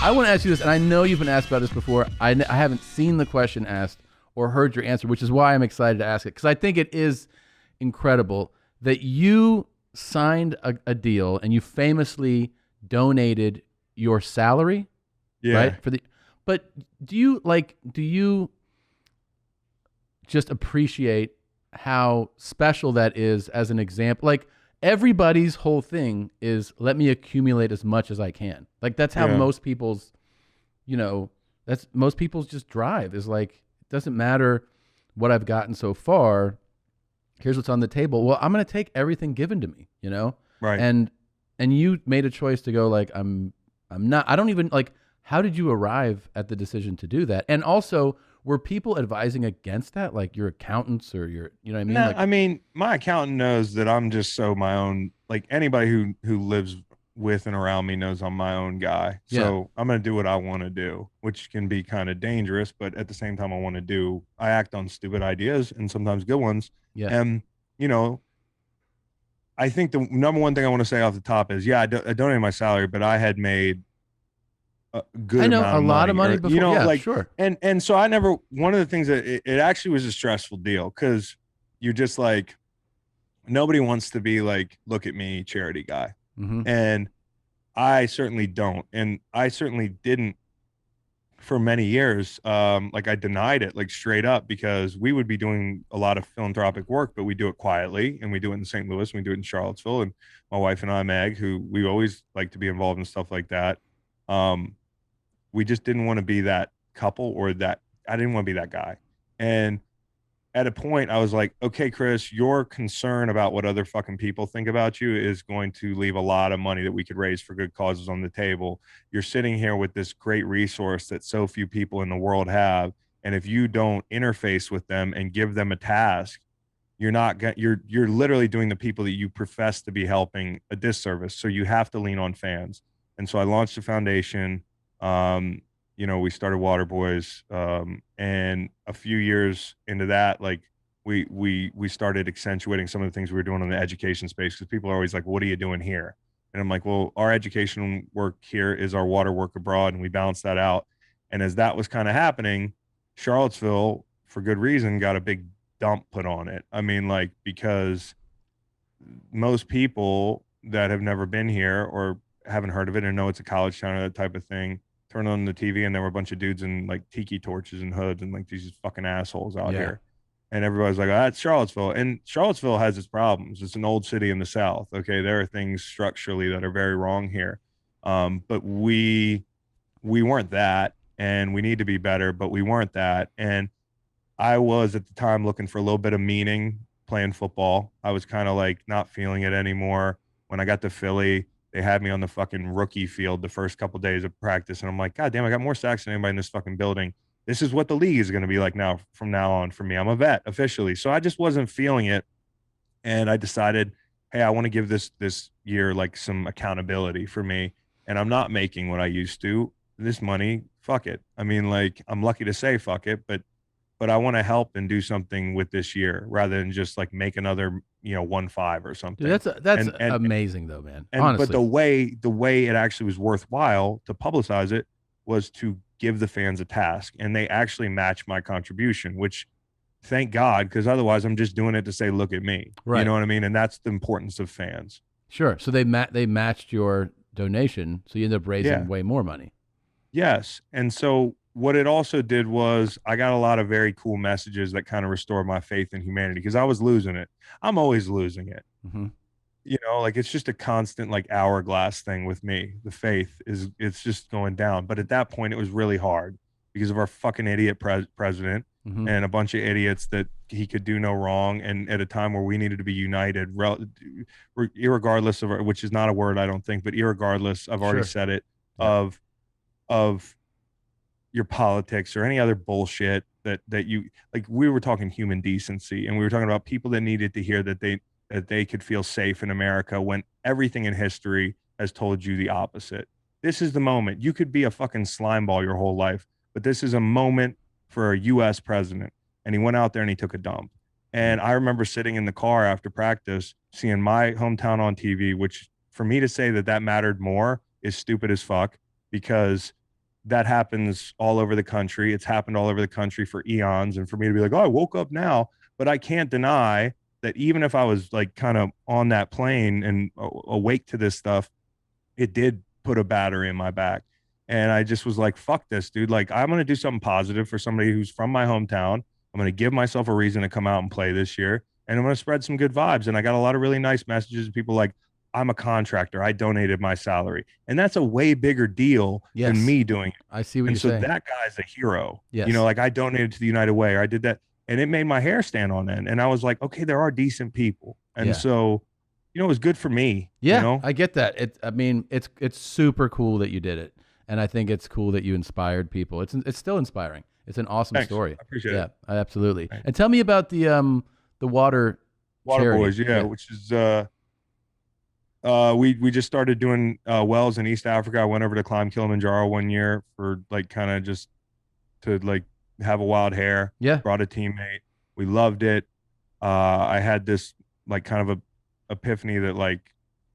I want to ask you this, and I know you've been asked about this before. I haven't seen the question asked or heard your answer, which is why I'm excited to ask it, because I think it is incredible that you signed a deal and you famously donated your salary, right? But do you just appreciate how special that is as an example? Like, everybody's whole thing is, let me accumulate as much as I can. Like, that's how most people's, that's most people's just drive is like, it doesn't matter what I've gotten so far. Here's what's on the table. Well, I'm going to take everything given to me, Right. And you made a choice to go like, I'm not, I don't even like, how did you arrive at the decision to do that? And also, were people advising against that? Like your accountants or your, you know what I mean? No, Like, I mean, my accountant knows that I'm just so my own, like anybody who lives with and around me knows I'm my own guy. yeah, So I'm going to do what I want to do, which can be kind of dangerous, but at the same time I act on stupid ideas and sometimes good ones. yeah. And, you know, I think the number one thing I want to say off the top is, I donated my salary, but I had made a good I know amount a of lot of money, money or, before. Yeah, like, sure. and so I never, one of the things that it actually was a stressful deal, because you're just like, nobody wants to be like, look at me, charity guy. Mm-hmm. And I certainly don't. And I certainly didn't for many years. Like, I denied it, like, straight up, because we would be doing a lot of philanthropic work, but we do it quietly, and we do it in St. Louis, and we do it in Charlottesville. And my wife and I, Meg, who we always like to be involved in stuff like that. We just didn't want to be that couple, or that I didn't want to be that guy. And at a point I was like, okay, Chris, your concern about what other fucking people think about you is going to leave a lot of money that we could raise for good causes on the table. You're sitting here with this great resource that so few people in the world have. And if you don't interface with them and give them a task, you're literally doing the people that you profess to be helping a disservice. So you have to lean on fans. And so I launched a foundation. We started Waterboys, and a few years into that, like, we started accentuating some of the things we were doing in the education space, because people are always like, what are you doing here? And I'm like, well, our education work here is our water work abroad, and we balance that out. And as that was kind of happening, Charlottesville, for good reason, got a big dump put on it. I mean, like, because most people that have never been here or haven't heard of it and know it's a college town or that type of thing turn on the TV, and there were a bunch of dudes in like tiki torches and hoods and like these fucking assholes out here. And everybody's like, oh, that's Charlottesville. And Charlottesville has its problems. It's an old city in the South. Okay. There are things structurally that are very wrong here. But we weren't that, and we need to be better, but we weren't that. And I was at the time looking for a little bit of meaning playing football. I was kind of like not feeling it anymore. When I got to Philly, they had me on the fucking rookie field the first couple of days of practice. And I'm like, God damn, I got more sacks than anybody in this fucking building. This is what the league is going to be like now, from now on for me. I'm a vet officially. So I just wasn't feeling it. And I decided, hey, I want to give this year like some accountability for me. And I'm not making what I used to. This money, fuck it. I mean, like, I'm lucky to say fuck it, but I want to help and do something with this year, rather than just like make another, 1-5 or something. Dude, that's And amazing though, man. but Honestly. the way it actually was worthwhile to publicize it was to give the fans a task, and they actually matched my contribution, which, thank God, because otherwise I'm just doing it to say, look at me. Right. You know what I mean? And that's the importance of fans. Sure. So they matched your donation, so you end up raising way more money. Yes. And so what it also did was, I got a lot of very cool messages that kind of restored my faith in humanity, because I was losing it. I'm always losing it. Mm-hmm. Like, it's just a constant like hourglass thing with me. The faith it's just going down. But at that point, it was really hard because of our fucking idiot president Mm-hmm. and a bunch of idiots that he could do no wrong. And at a time where we needed to be united, irregardless of, which is not a word, I don't think, but irregardless, I've already said it, of your politics or any other bullshit that you like. We were talking human decency, and we were talking about people that needed to hear that they could feel safe in America, when everything in history has told you the opposite. This is the moment. You could be a fucking slimeball your whole life, but this is a moment for a US president. And he went out there and he took a dump. And I remember sitting in the car after practice, seeing my hometown on TV, which, for me to say that mattered more is stupid as fuck, because that happens all over the country. It's happened all over the country for eons. And for me to be like, oh, I woke up now, but I can't deny that even if I was like kind of on that plane and awake to this stuff, it did put a battery in my back. And I just was like, fuck this, dude. Like, I'm going to do something positive for somebody who's from my hometown. I'm going to give myself a reason to come out and play this year. And I'm going to spread some good vibes. And I got a lot of really nice messages. People like, I'm a contractor. I donated my salary. And that's a way bigger deal than me doing it. I see what and you're so saying. that guy's a hero. Yes. You know, like I donated to the United Way, or I did that. And it made my hair stand on end. And I was like, okay, there are decent people. And so, you know, it was good for me. Yeah, you know? I get that. I mean, it's super cool that you did it. And I think it's cool that you inspired people. It's still inspiring. It's an awesome story. I appreciate it. Yeah, absolutely. Thanks. And tell me about the Waterboys, which is we just started doing wells in East Africa. I went over to climb Kilimanjaro one year for like kind of just to like have a wild hair. Yeah. Brought a teammate. We loved it. I had this like kind of a epiphany that like,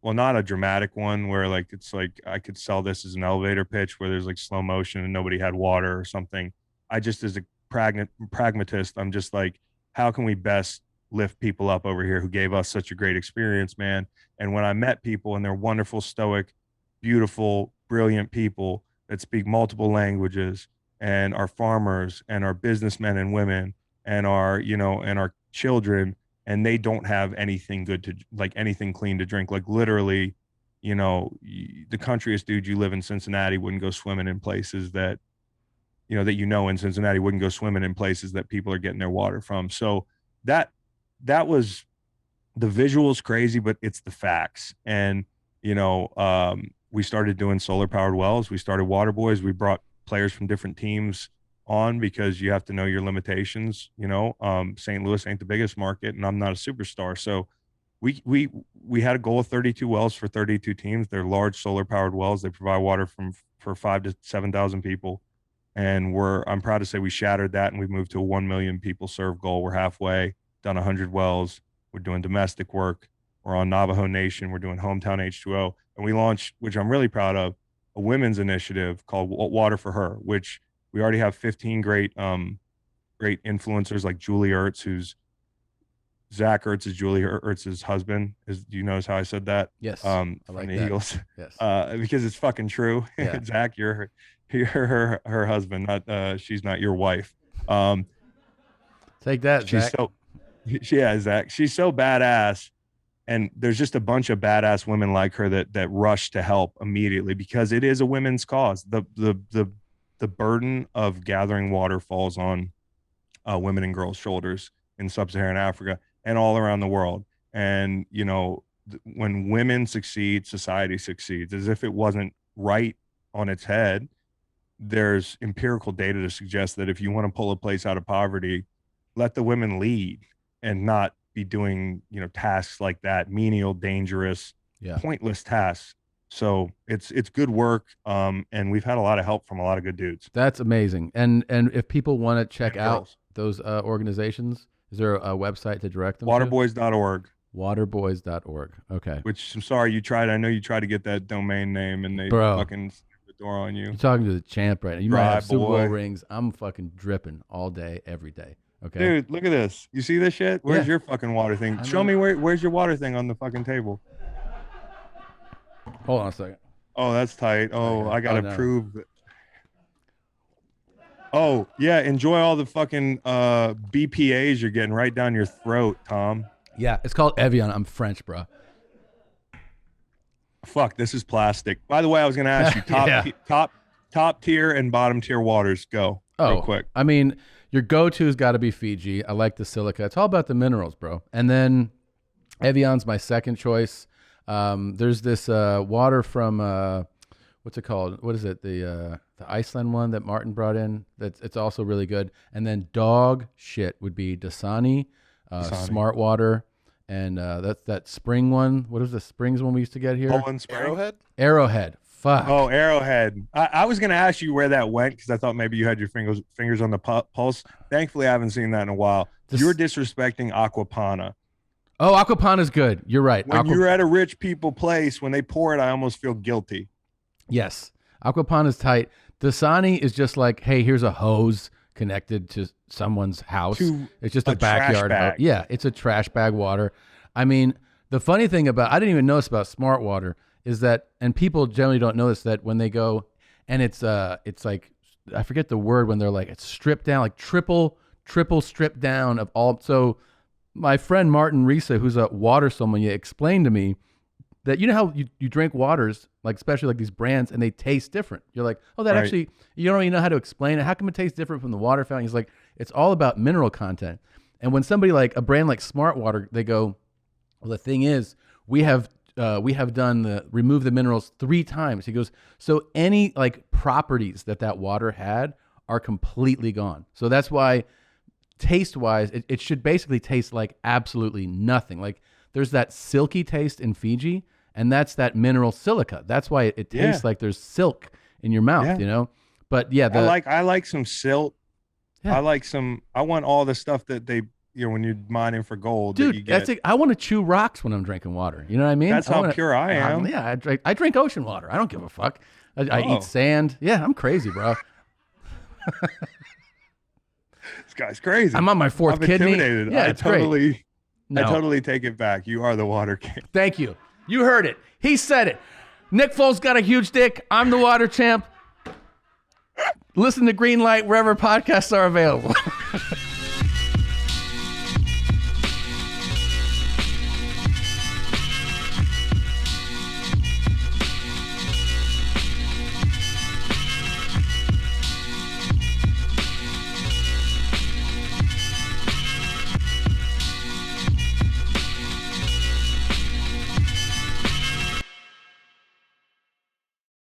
well, not a dramatic one where like it's like I could sell this as an elevator pitch where there's like slow motion and nobody had water or something. I just, as a pragmatist, I'm just like, how can we best lift people up over here who gave us such a great experience, man? And when I met people, and they're wonderful, stoic, beautiful, brilliant people that speak multiple languages and are farmers and are businessmen and women and are, you know, and are children, and they don't have anything good to, like anything clean to drink. Like literally, you know, the countryest dude you live in Cincinnati wouldn't go swimming in places that, you know, that, you know, in Cincinnati wouldn't go swimming in places that people are getting their water from. So that was, the visuals crazy, but it's the facts. And, you know, we started doing solar powered wells. We started Waterboys. We brought players from different teams on because you have to know your limitations. You know, St. Louis ain't the biggest market, and I'm not a superstar. So we had a goal of 32 wells for 32 teams. They're large solar powered wells. They provide water for 5,000 to 7,000 people. And I'm proud to say we shattered that, and we've moved to a 1 million people served goal. We're halfway, done 100 wells. We're doing domestic work. We're on Navajo Nation. We're doing Hometown H2O. And we launched, which I'm really proud of, a women's initiative called Water for Her, which we already have 15 great influencers like Julie Ertz, who's Zach Ertz is Julie Ertz's husband. Do you notice how I said that? Yes. I like the that. Eagles. Yes. Because it's fucking true. Yeah. Zach, you're her husband, not she's not your wife. Take that, she's Zach. Zach. She's so badass. And there's just a bunch of badass women like her that rush to help immediately because it is a women's cause. The burden of gathering water falls on women and girls' shoulders in sub-Saharan Africa and all around the world. And, you know, when women succeed, society succeeds. As if it wasn't right on its head, there's empirical data to suggest that if you want to pull a place out of poverty, let the women lead and not be doing, you know, tasks like that, menial, dangerous, pointless tasks. So it's good work. And we've had a lot of help from a lot of good dudes. That's amazing. And if people want to check out those organizations, is there a website to direct them Waterboys.org. Waterboys.org. Okay. Which I'm sorry, I know you tried to get that domain name and they fucking the door on you. You're talking to the champ right now. You might have Super Bowl rings. I'm fucking dripping all day, every day. Okay. Dude, look at this. You see this shit? Where's your fucking water thing? Show me where's your water thing on the fucking table. Hold on a second. Oh, that's tight. Oh, I gotta prove it. Oh, yeah. Enjoy all the fucking BPAs you're getting right down your throat, Tom. Yeah, it's called Evian. I'm French, bro. Fuck, this is plastic. By the way, I was gonna ask you top tier and bottom tier waters. Go. Real quick. I mean, your go-to's got to be Fiji. I like the silica. It's all about the minerals, bro. And then Evian's my second choice. There's this water from what's it called? What is it? The Iceland one that Martin brought in. It's also really good. And then dog shit would be Dasani, Smart Water, and that's that spring one. What is the springs one we used to get here? Arrowhead. Fuck. Oh, Arrowhead. I was going to ask you where that went because I thought maybe you had your fingers on the pulse. Thankfully, I haven't seen that in a while. You're disrespecting Aquapana. Oh, Aquapana's good. You're right. When you're at a rich people place, when they pour it, I almost feel guilty. Yes. Aquapana's tight. Dasani is just like, hey, here's a hose connected to someone's house. It's just a backyard hose. Yeah, it's a trash bag water. I mean, the funny thing about, I didn't even notice about Smart Water is that, and people generally don't notice that when they go, and it's like, I forget the word when they're like, it's stripped down, like triple stripped down of all. So my friend Martin Risa, who's a water sommelier, explained to me that, you know how you drink waters, like especially like these brands, and they taste different. You're like, oh, that actually, you don't really know how to explain it. How come it tastes different from the water fountain? He's like, it's all about mineral content. And when somebody like a brand like Smart Water, they go, well, the thing is, we have done remove the minerals 3 times. He goes, so any like properties that water had are completely gone. So that's why taste wise, it should basically taste like absolutely nothing. Like there's that silky taste in Fiji, and that's that mineral silica. That's why it tastes like there's silk in your mouth, you know? But yeah, I like some silt. Yeah. I want all the stuff that they, you know, when you're mining for gold. Dude, that's it. I want to chew rocks when I'm drinking water. You know what I mean? That's how pure I am. Yeah, I drink ocean water. I don't give a fuck. I eat sand. Yeah, I'm crazy, bro. This guy's crazy. I'm on my 4th kidney. Intimidated. Yeah, it's great. I totally take it back. You are the water king. Thank you. You heard it. He said it. Nick Foles got a huge dick. I'm the water champ. Listen to Green Light wherever podcasts are available.